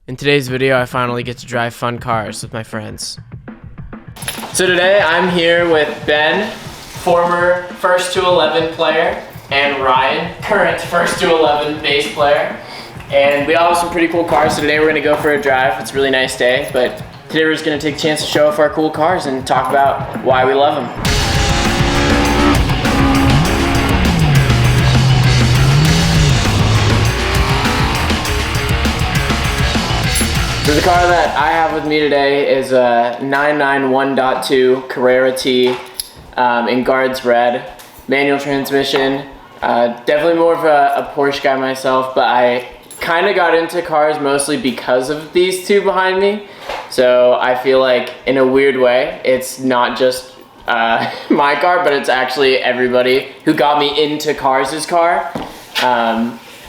In today's video, I finally get to drive fun cars with my friends. So today I'm here with Ben, former First to 11 player, and Ryan, current First to 11 bass player. And we all have some pretty cool cars, so today we're gonna go for a drive. It's a really nice day, but today we're just gonna take a chance to show off our cool cars and talk about why we love them. So the car that I have with me today is a 991.2 Carrera T in Guards Red, manual transmission. Definitely more of a Porsche guy myself, but I kind of got into cars mostly because of these two behind me. So I feel like in a weird way, it's not just my car, but it's actually everybody who got me into cars' car.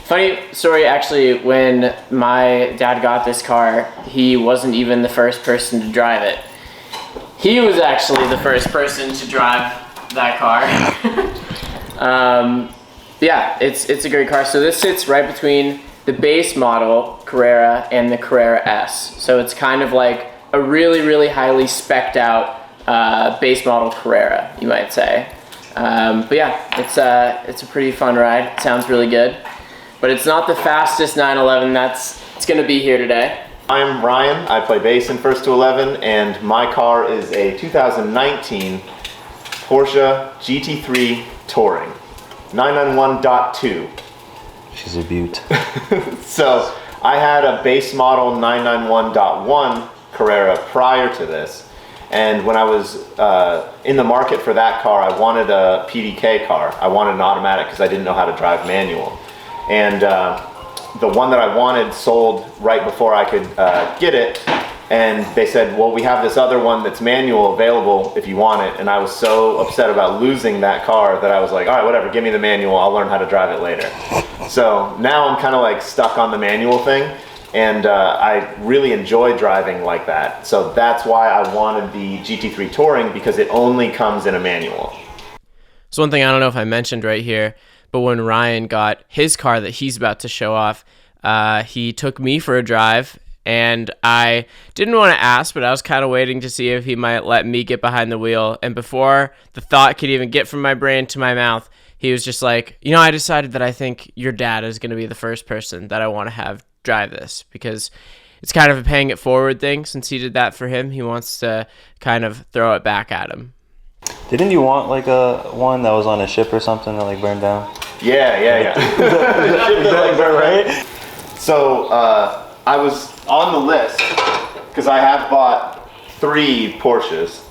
Funny story, actually, when my dad got this car, he wasn't even the first person to drive it. He was actually the first person to drive that car. Yeah, it's a great car. So this sits right between the base model Carrera and the Carrera S. So it's kind of like a really, really highly spec'd out base model Carrera, you might say. But yeah, it's a pretty fun ride. It sounds really good. But it's not the fastest 911 it's gonna be here today. I'm Ryan, I play bass in First to 11, and my car is a 2019 Porsche GT3 Touring, 991.2. She's a beaut. So I had a base model 991.1 Carrera prior to this, and when I was in the market for that car, I wanted a PDK car. I wanted an automatic because I didn't know how to drive manual. And the one that I wanted sold right before I could get it, and they said, well, we have this other one that's manual available if you want it. And I was so upset about losing that car that I was like, all right, whatever, give me the manual, I'll learn how to drive it later. So now I'm kind of like stuck on the manual thing, and I really enjoy driving like that. So that's why I wanted the GT3 Touring, because it only comes in a manual. So one thing I don't know if I mentioned right here, but when Ryan got his car that he's about to show off, he took me for a drive, and I didn't want to ask, but I was kind of waiting to see if he might let me get behind the wheel. And before the thought could even get from my brain to my mouth, he was just like, you know, I decided that I think your dad is going to be the first person that I want to have drive this, because it's kind of a paying it forward thing. Since he did that for him, he wants to kind of throw it back at him. Didn't you want like a one that was on a ship or something that like burned down? Yeah. Right? So I was on the list because I have bought 3 Porsches,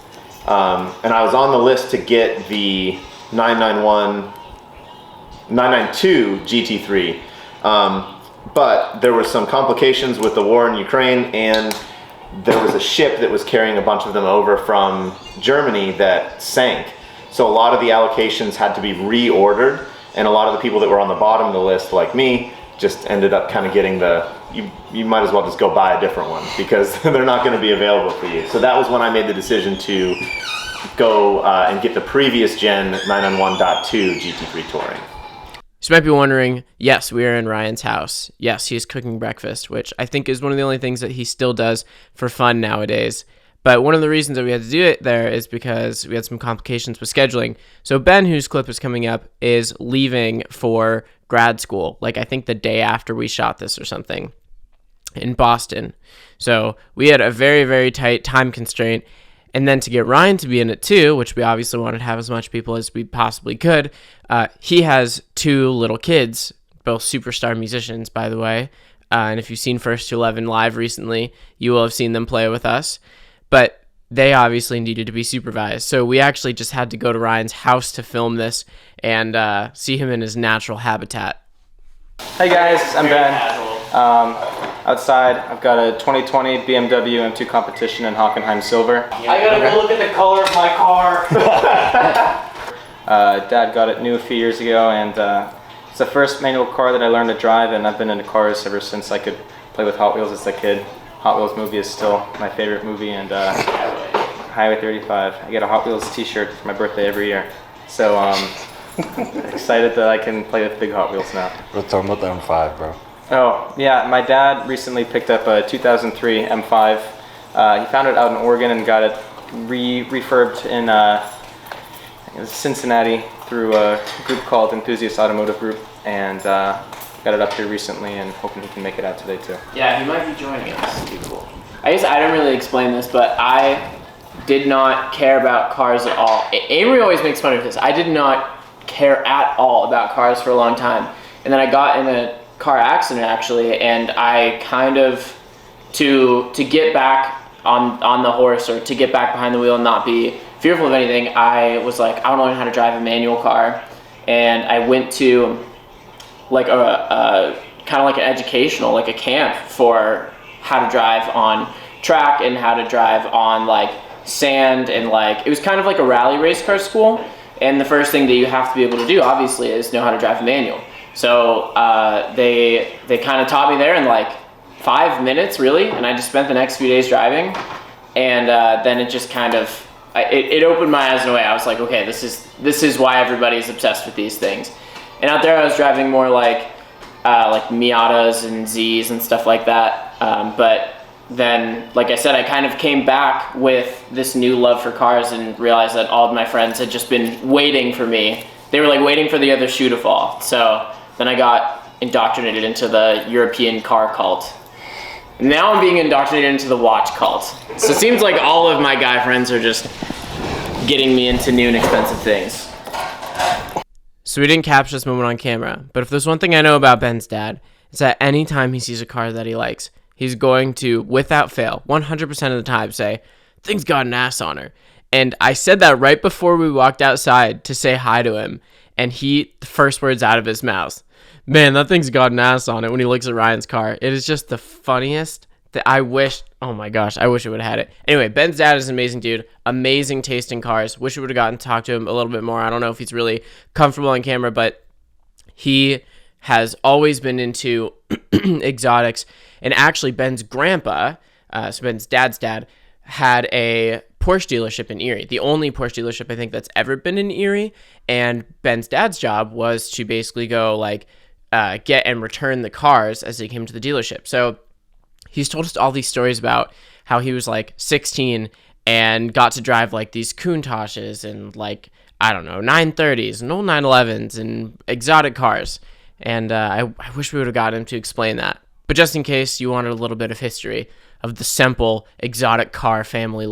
and I was on the list to get the 992 GT3, but there were some complications with the war in Ukraine, and there was a ship that was carrying a bunch of them over from Germany that sank. So a lot of the allocations had to be reordered, and a lot of the people that were on the bottom of the list, like me, just ended up kind of getting you might as well just go buy a different one, because they're not going to be available for you. So that was when I made the decision to go and get the previous gen 991.2 GT3 Touring. So you might be wondering, yes, we are in Ryan's house. Yes, he's cooking breakfast, which I think is one of the only things that he still does for fun nowadays. But one of the reasons that we had to do it there is because we had some complications with scheduling. So Ben, whose clip is coming up, is leaving for grad school, like I think the day after we shot this or something, in Boston. So we had a very, very tight time constraint. And then to get Ryan to be in it too, which we obviously wanted to have as much people as we possibly could, he has 2 little kids, both superstar musicians, by the way. And if you've seen First to 11 live recently, you will have seen them play with us. But they obviously needed to be supervised. So we actually just had to go to Ryan's house to film this and see him in his natural habitat. Hey guys, I'm Ben. Outside, I've got a 2020 BMW M2 competition in Hockenheim Silver. I gotta go look at the color of my car. Dad got it new a few years ago, and it's the first manual car that I learned to drive, and I've been into cars ever since I could play with Hot Wheels as a kid. Hot Wheels movie is still my favorite movie, and Highway 35. I get a Hot Wheels t-shirt for my birthday every year. So excited that I can play with big Hot Wheels now. We're talking about the M5, bro. Oh, yeah, my dad recently picked up a 2003 M5. He found it out in Oregon and got it refurbed in Cincinnati through a group called Enthusiast Automotive Group, and got it up here recently and hoping he can make it out today too. Yeah, he might be joining us. That'd be cool. I guess I didn't really explain this, but I did not care about cars at all. Amory always makes fun of this. I did not care at all about cars for a long time. And then I got in a car accident actually, and I kind of, to get back on the horse, or to get back behind the wheel and not be fearful of anything, I was like, I want to learn how to drive a manual car. And I went to like a kind of like an educational, like a camp for how to drive on track and how to drive on like sand, and like it was kind of like a rally race car school. And the first thing that you have to be able to do obviously is know how to drive a manual. So they kind of taught me there in like 5 minutes really, and I just spent the next few days driving, and then it just kind of it opened my eyes in a way. I was like, okay, this is why everybody's obsessed with these things. And out there I was driving more like Miatas and Zs and stuff like that, but then, like I said, I kind of came back with this new love for cars and realized that all of my friends had just been waiting for me. They were like waiting for the other shoe to fall. So then I got indoctrinated into the European car cult. Now I'm being indoctrinated into the watch cult. So it seems like all of my guy friends are just getting me into new and expensive things. So we didn't capture this moment on camera, but if there's one thing I know about Ben's dad, it's that anytime he sees a car that he likes, he's going to, without fail, 100% of the time say, "Thing's got an ass on her." And I said that right before we walked outside to say hi to him, and the first words out of his mouth, "Man, that thing's got an ass on it," when he looks at Ryan's car. It is just the funniest that I wish, oh my gosh, I wish I would have had it. Anyway, Ben's dad is an amazing dude, amazing taste in cars. Wish we would have gotten to talk to him a little bit more. I don't know if he's really comfortable on camera, but he has always been into exotics. And actually, Ben's grandpa, so Ben's dad's dad, had a Porsche dealership in Erie, the only Porsche dealership I think that's ever been in Erie. And Ben's dad's job was to basically go like get and return the cars as they came to the dealership. So he's told us all these stories about how he was like 16 and got to drive like these Countachs and like, I don't know, 930s and old 911s and exotic cars. And I wish we would have gotten him to explain that. But just in case you wanted a little bit of history of the Semple exotic car family.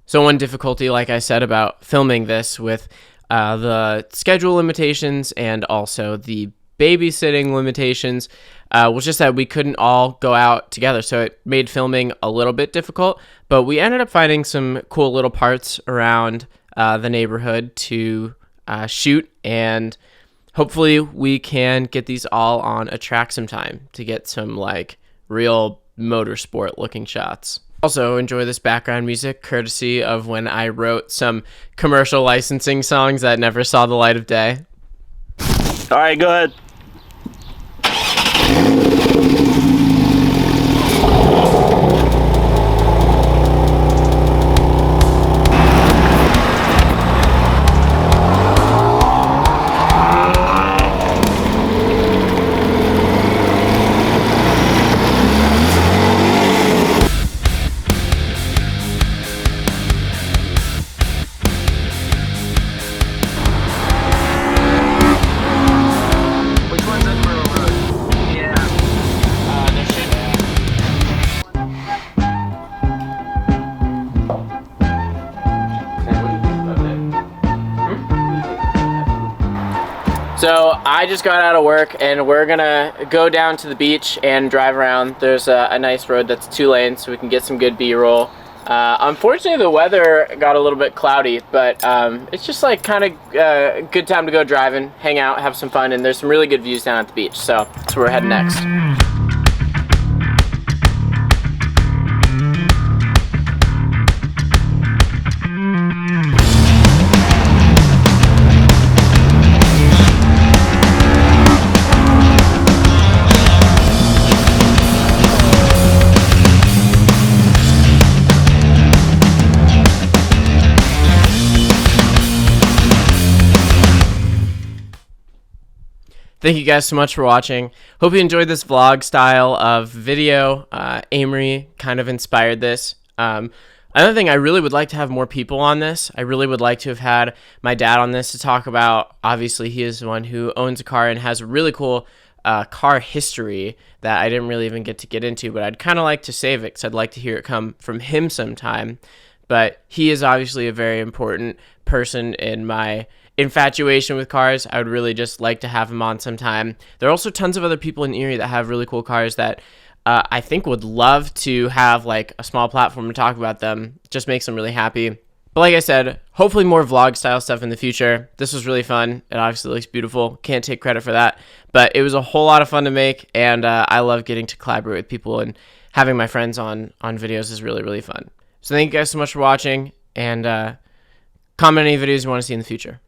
So one difficulty, like I said, about filming this with the schedule limitations and also the babysitting limitations was just that we couldn't all go out together. So it made filming a little bit difficult, but we ended up finding some cool little parts around the neighborhood to shoot, and hopefully we can get these all on a track sometime to get some like real motorsport looking shots. Also enjoy this background music courtesy of when I wrote some commercial licensing songs that never saw the light of day. All right, go ahead. So I just got out of work and we're gonna go down to the beach and drive around. There's a nice road that's 2 lanes so we can get some good B-roll. Unfortunately the weather got a little bit cloudy, but it's just like kind of a good time to go driving, hang out, have some fun, and there's some really good views down at the beach. So that's where we're heading next. thank you guys so much for watching. Hope you enjoyed this vlog style of video. Amory kind of inspired this. Another thing, I really would like to have more people on this. I really would like to have had my dad on this to talk about. Obviously, he is the one who owns a car and has a really cool car history that I didn't really even get to get into, but I'd kind of like to save it because I'd like to hear it come from him sometime. But he is obviously a very important person in my infatuation with cars. I would really just like to have him on sometime. There are also tons of other people in Erie that have really cool cars that I think would love to have like a small platform to talk about them. Just makes them really happy. But like I said, hopefully more vlog style stuff in the future. This was really fun. It obviously looks beautiful. Can't take credit for that. But it was a whole lot of fun to make, and I love getting to collaborate with people, and having my friends on videos is really, really fun. So thank you guys so much for watching, and comment any videos you want to see in the future.